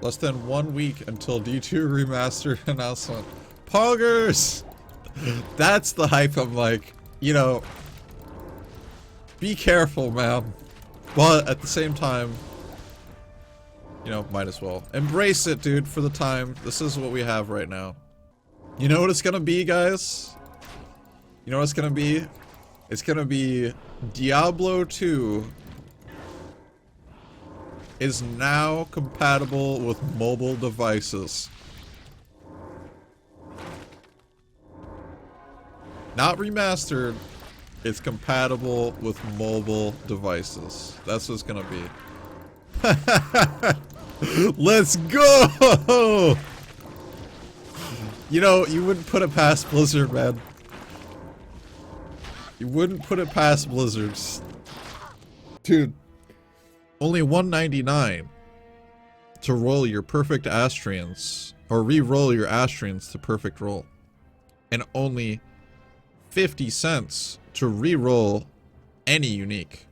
Less than 1 week until D2 remaster announcement. Poggers! That's the hype. I'm like, you know, be careful, man. But at the same time, you know, might as well. Embrace it, dude, for the time. This is what we have right now. You know what it's gonna be, guys? You know what it's gonna be? It's gonna be Diablo 2 is now compatible with mobile devices. Not remastered, it's compatible with mobile devices. That's what it's gonna be. Let's go! You know, you wouldn't put it past Blizzard, man. You wouldn't put it past Blizzards. Dude, only $1.99 to roll your perfect Astrians, or re-roll your Astrians to perfect roll. And only 50 cents to re-roll any unique.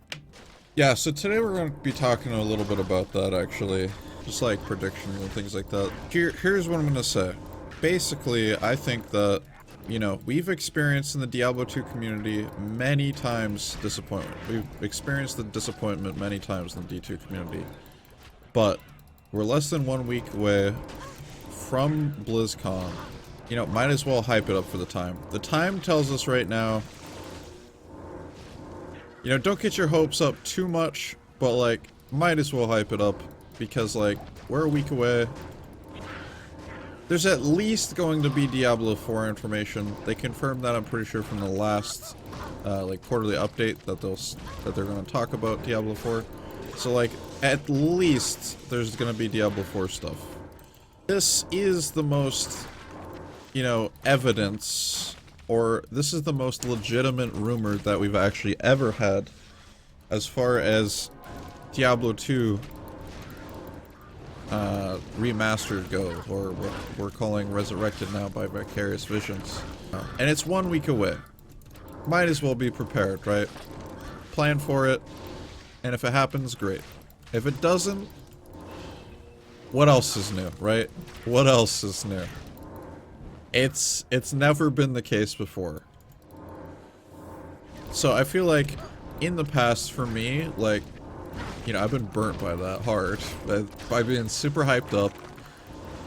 Yeah, so today we're going to be talking a little bit about that, actually. Just like predictions and things like that. Here's what I'm going to say. Basically, I think that, you know, we've experienced in the Diablo 2 community many times disappointment. We've experienced the disappointment many times in the D2 community. But we're less than 1 week away from BlizzCon. You know, might as well hype it up for the time. The time tells us right now, you know, don't get your hopes up too much, but like, might as well hype it up because like, we're a week away. There's at least going to be Diablo 4 information. They confirmed that, I'm pretty sure, from the last like quarterly update that they're going to talk about Diablo 4. So like, at least there's going to be Diablo 4 stuff. This is the most, you know, evidence, or this is the most legitimate rumor that we've actually ever had as far as Diablo 2 remastered goes, or what we're calling Resurrected now by Vicarious Visions. And it's 1 week away. Might as well be prepared, right? Plan for it, and if it happens, great. If it doesn't, what else is new, right? What else is new? It's never been the case before. So I feel like in the past for me, like, you know, I've been burnt by that hard. By being super hyped up.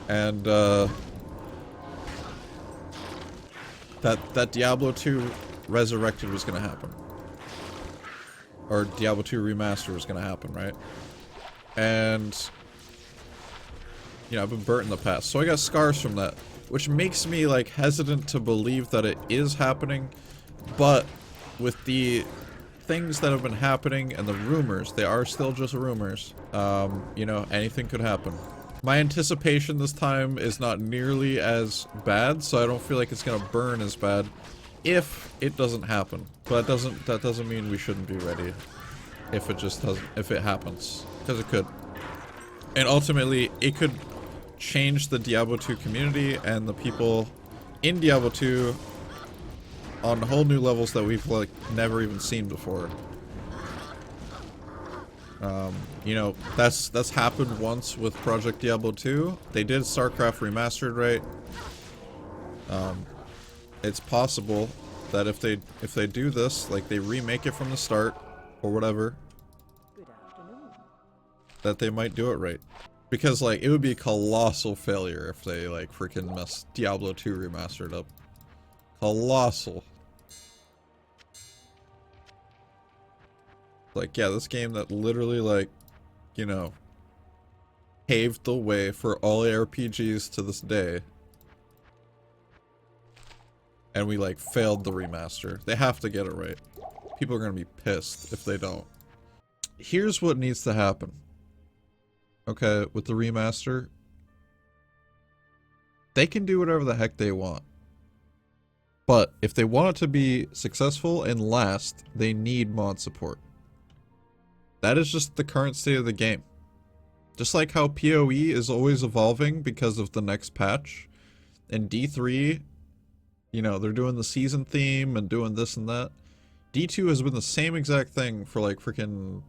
And, that Diablo 2 Resurrected was gonna happen. Or Diablo 2 Remaster was gonna happen, right? And, you know, I've been burnt in the past. So I got scars from that. Which makes me, like, hesitant to believe that it is happening. But, with the things that have been happening and the rumors, they are still just rumors, you know, anything could happen. My anticipation this time is not nearly as bad, so I don't feel like it's gonna burn as bad if it doesn't happen. But that doesn't mean we shouldn't be ready if it happens, because it could. And ultimately, it could change the Diablo 2 community and the people in Diablo 2 on whole new levels that we've like never even seen before. You know, that's happened once with Project Diablo 2. They did StarCraft Remastered, right? It's possible that if they do this, like they remake it from the start or whatever, that they might do it right. Because like it would be a colossal failure if they like freaking messed Diablo 2 Remastered up. Colossal. Like, yeah, this game that literally, like, you know, paved the way for all RPGs to this day. And we, like, failed the remaster. They have to get it right. People are gonna be pissed if they don't. Here's what needs to happen. Okay, with the remaster. They can do whatever the heck they want. But if they want it to be successful and last, they need mod support. That is just the current state of the game. Just like how PoE is always evolving because of the next patch. And D3, you know, they're doing the season theme and doing this and that. D2 has been the same exact thing for like freaking,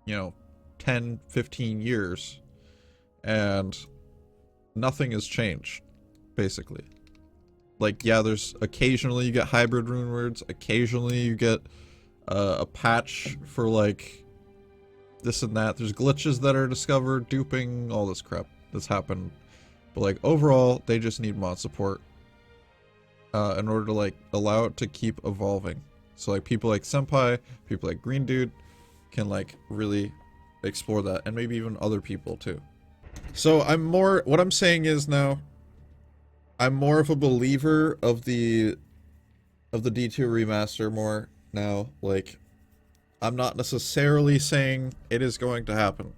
you know, 10, 15 years. And nothing has changed, basically. Like, yeah, there's occasionally you get hybrid rune words, occasionally you get a patch for like this and that. There's glitches that are discovered, duping, all this crap that's happened. But like overall, they just need mod support in order to like allow it to keep evolving. So like people like Senpai, people like Green Dude can like really explore that, and maybe even other people too. So what I'm saying is now, I'm more of a believer of the D2 remaster more now. Like, I'm not necessarily saying it is going to happen,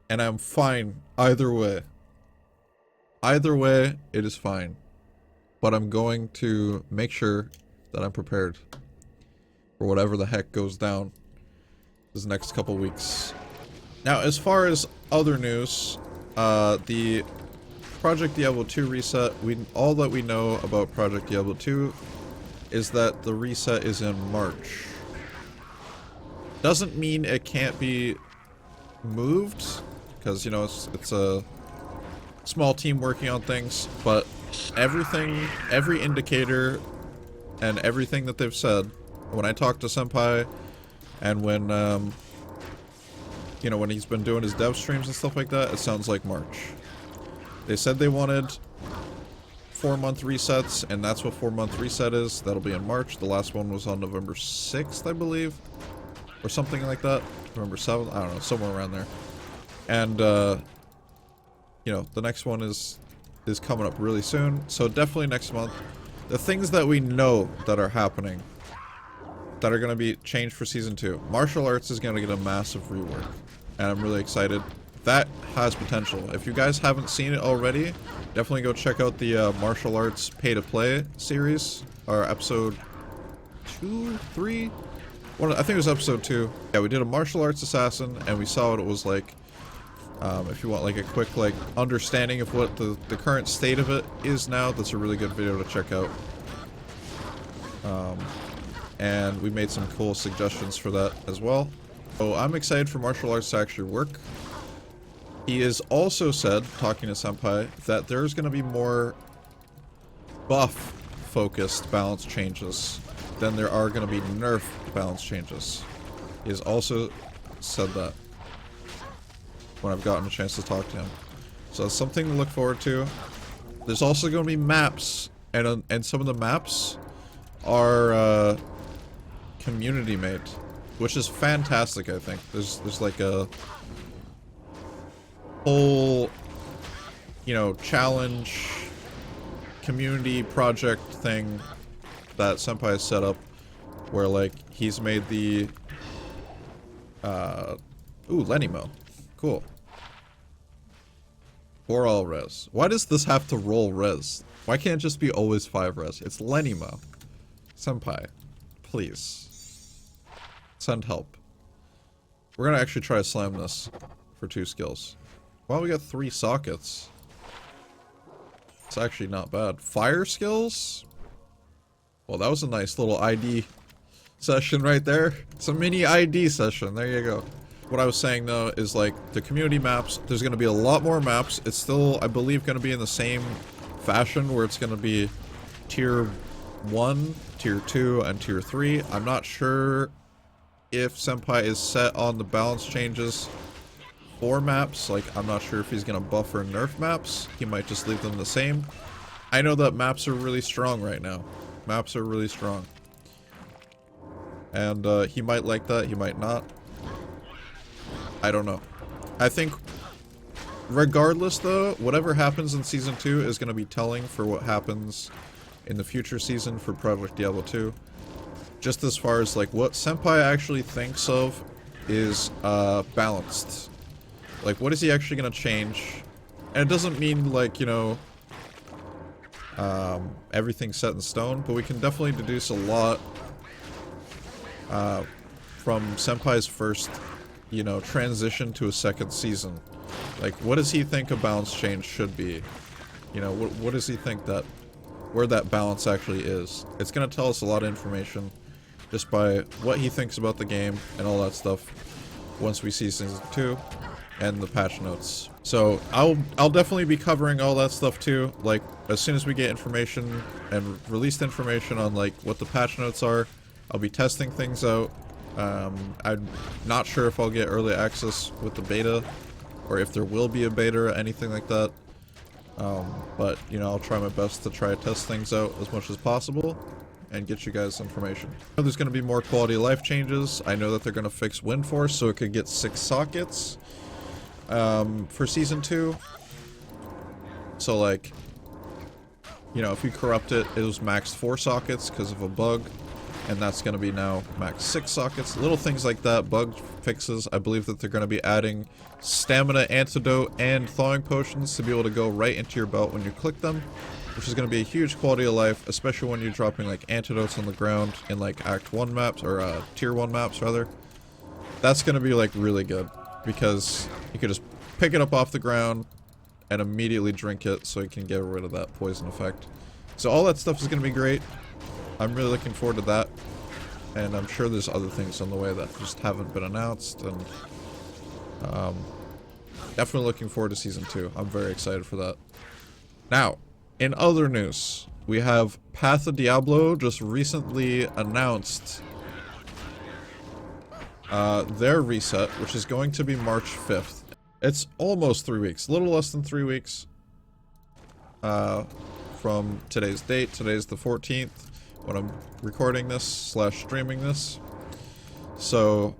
and I'm fine either way. Either way, it is fine. But I'm going to make sure that I'm prepared for whatever the heck goes down this next couple weeks. Now, as far as other news, the Project Diablo 2 reset, all that we know about Project Diablo 2 is that the reset is in March. Doesn't mean it can't be moved, because, you know, it's a small team working on things, but everything, every indicator, and everything that they've said, when I talked to Senpai, and when, you know, when he's been doing his dev streams and stuff like that, it sounds like March. They said they wanted 4-month resets, and that's what 4-month reset is. That'll be in March. The last one was on November 6th, I believe, or something like that. November 7th, I don't know, somewhere around there. And, you know, the next one is coming up really soon, so definitely next month. The things that we know that are happening, that are going to be changed for Season 2. Martial Arts is going to get a massive rework, and I'm really excited. That has potential. If you guys haven't seen it already, definitely go check out the Martial Arts Pay-to-Play series, or episode 2, 3? I think it was episode 2. Yeah, we did a Martial Arts Assassin, and we saw what it was like. If you want like a quick like understanding of what the current state of it is now, that's a really good video to check out. And we made some cool suggestions for that as well. So I'm excited for martial arts to actually work. He has also said, talking to Senpai, that there's going to be more buff-focused balance changes than there are going to be nerf balance changes. He has also said that when I've gotten a chance to talk to him. So that's something to look forward to. There's also going to be maps, and some of the maps are community made, which is fantastic. I think there's like a whole, you know, challenge community project thing that Senpai has set up, where like he's made the Lenimo. Cool. For all res. Why does this have to roll res? Why can't it just be always 5 res? It's Lenimo. Senpai, please. Send help. We're gonna actually try to slam this for 2 skills. Well, we got 3 sockets. It's actually not bad. Fire skills? Well, that was a nice little ID session right there. It's a mini ID session. There you go. What I was saying, though, is like the community maps, there's going to be a lot more maps. It's still, I believe, going to be in the same fashion where it's going to be tier 1, tier 2, and tier 3. I'm not sure if Senpai is set on the balance changes for maps. Like, I'm not sure if he's going to buff or nerf maps. He might just leave them the same. I know that maps are really strong right now. Maps are really strong. And he might like that, he might not. I don't know. I think, regardless though, whatever happens in Season 2 is going to be telling for what happens in the future season for Project Diablo 2. Just as far as like what Senpai actually thinks of is balanced. Like, what is he actually going to change? And it doesn't mean like, you know, everything's set in stone, but we can definitely deduce a lot from Senpai's first, you know, transition to a second season. Like, what does he think a balance change should be? You know, what does he think that, where that balance actually is? It's gonna tell us a lot of information just by what he thinks about the game and all that stuff once we see Season 2 and the patch notes. So I'll definitely be covering all that stuff too. Like as soon as we get information and released information on like what the patch notes are, I'll be testing things out. I'm not sure if I'll get early access with the beta, or if there will be a beta or anything like that. But you know, I'll try my best to try to test things out as much as possible and get you guys information. I know there's going to be more quality of life changes. I know that they're going to fix Wind Force so it could get 6 sockets. For season 2. So like, you know, if you corrupt it, it was maxed 4 sockets because of a bug, and that's going to be now max 6 sockets. Little things like that, bug fixes. I believe that they're going to be adding stamina, antidote, and thawing potions to be able to go right into your belt when you click them, which is going to be a huge quality of life, especially when you're dropping like antidotes on the ground in like Act 1 maps, or Tier 1 maps rather. That's going to be like really good, because you could just pick it up off the ground and immediately drink it so you can get rid of that poison effect. So all that stuff is going to be great. I'm really looking forward to that. And I'm sure there's other things on the way that just haven't been announced. And definitely looking forward to Season 2. I'm very excited for that. Now, in other news, we have Path of Diablo just recently announced their reset, which is going to be March 5th. It's almost 3 weeks, a little less than 3 weeks from today's date. Today's the 14th when I'm recording this / streaming this. So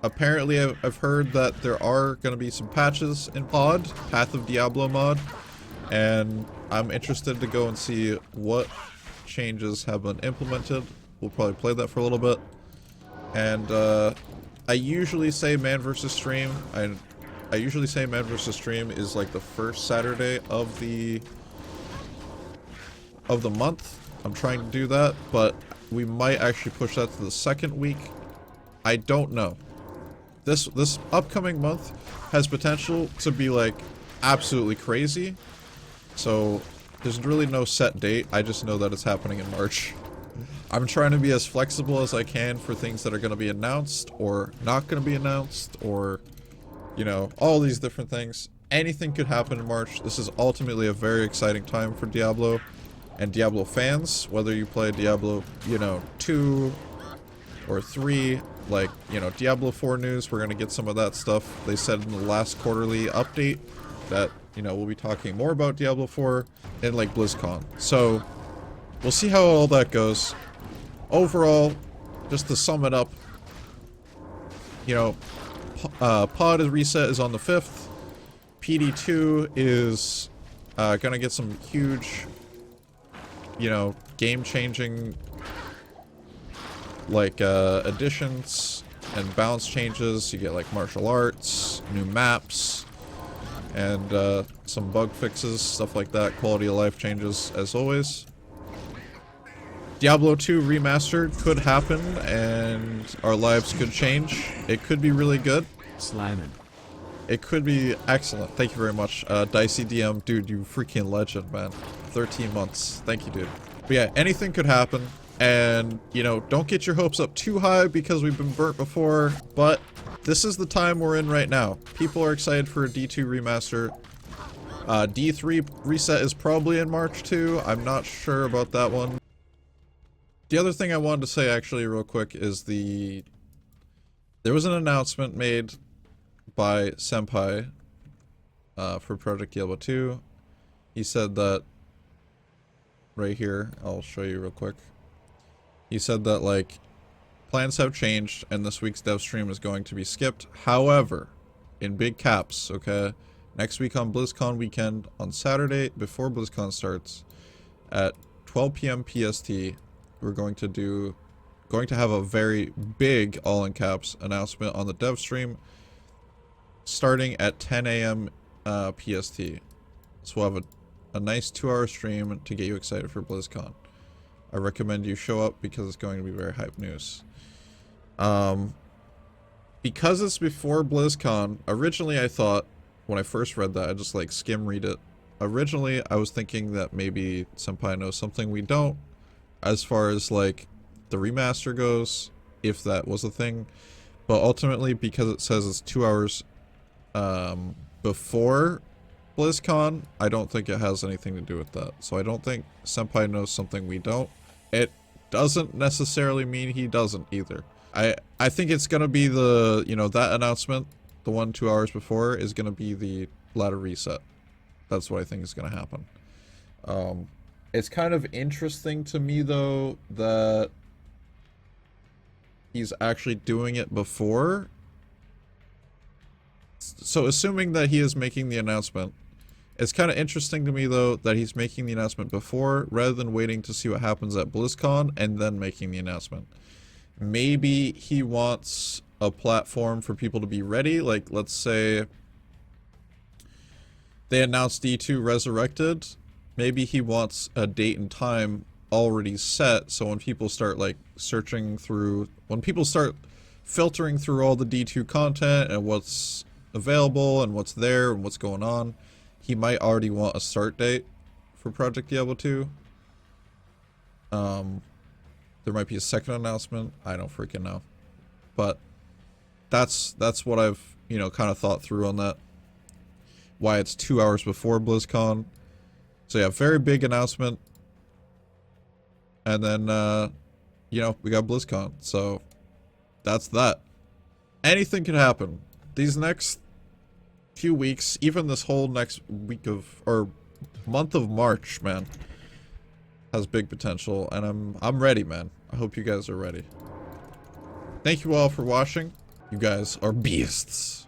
apparently I've heard that there are going to be some patches in pod, Path of Diablo mod, and I'm interested to go and see what changes have been implemented. We'll probably play that for a little bit. And I usually say man versus stream. I usually say man versus stream is like the first Saturday of the month. I'm trying to do that, but we might actually push that to the second week. I don't know. This upcoming month has potential to be like absolutely crazy. So there's really no set date. I just know that it's happening in March. I'm trying to be as flexible as I can for things that are going to be announced or not going to be announced, or, you know, all these different things. Anything could happen in March. This is ultimately a very exciting time for Diablo and Diablo fans, whether you play Diablo, you know, 2 or 3, like, you know, Diablo 4 news. We're going to get some of that stuff. They said in the last quarterly update that, you know, we'll be talking more about Diablo 4 in, like, Blizzcon. So we'll see how all that goes. Overall, just to sum it up, you know, pod reset is on the 5th. PD2 is gonna get some huge, you know, game-changing, like, additions and balance changes. You get, like, martial arts, new maps, and some bug fixes, stuff like that. Quality of life changes, as always. Diablo 2 remastered could happen, and our lives could change. It could be really good. Slamming. It could be excellent. Thank you very much. Dicey DM, dude, you freaking legend, man. 13 months. Thank you, dude. But yeah, anything could happen. And, you know, don't get your hopes up too high because we've been burnt before. But this is the time we're in right now. People are excited for a D2 remaster. D3 reset is probably in March too. I'm not sure about that one. The other thing I wanted to say actually real quick is there was an announcement made by Senpai for Project Diablo 2. He said that right here, I'll show you real quick. He said that, like, plans have changed and this week's dev stream is going to be skipped. However, in big caps, okay, next week on BlizzCon weekend, on Saturday before BlizzCon starts at 12 p.m. PST, we're going to have a very big, all in caps, announcement on the dev stream starting at 10 a.m. PST. So we'll have a nice 2-hour stream to get you excited for BlizzCon. I recommend you show up because it's going to be very hype news. Because it's before BlizzCon, originally I thought, when I first read that, I just like skim read it. Originally I was thinking that maybe Senpai knows something we don't, as far as like the remaster goes, if that was a thing. But ultimately, because it says it's 2 hours before BlizzCon, I don't think it has anything to do with that. So I don't think Senpai knows something we don't. It doesn't necessarily mean he doesn't either. I think it's gonna be the, you know, that announcement, the one 2 hours before, is gonna be the ladder reset. That's what I think is gonna happen. It's kind of interesting to me, though, that he's actually doing it before. So assuming that he is making the announcement, it's kind of interesting to me, though, that he's making the announcement before, rather than waiting to see what happens at BlizzCon and then making the announcement. Maybe he wants a platform for people to be ready. Like, let's say they announced D2 Resurrected. Maybe he wants a date and time already set, so when people start, like, searching through... When people start filtering through all the D2 content and what's available and what's there and what's going on, he might already want a start date for Project Diablo 2. There might be a second announcement. I don't freaking know. But that's what I've, you know, kind of thought through on that. Why it's 2 hours before BlizzCon. So yeah, very big announcement. And then, you know, we got BlizzCon. So that's that. Anything can happen. These next few weeks, even this whole next week of, or month of March, man, has big potential. And I'm ready, man. I hope you guys are ready. Thank you all for watching. You guys are beasts.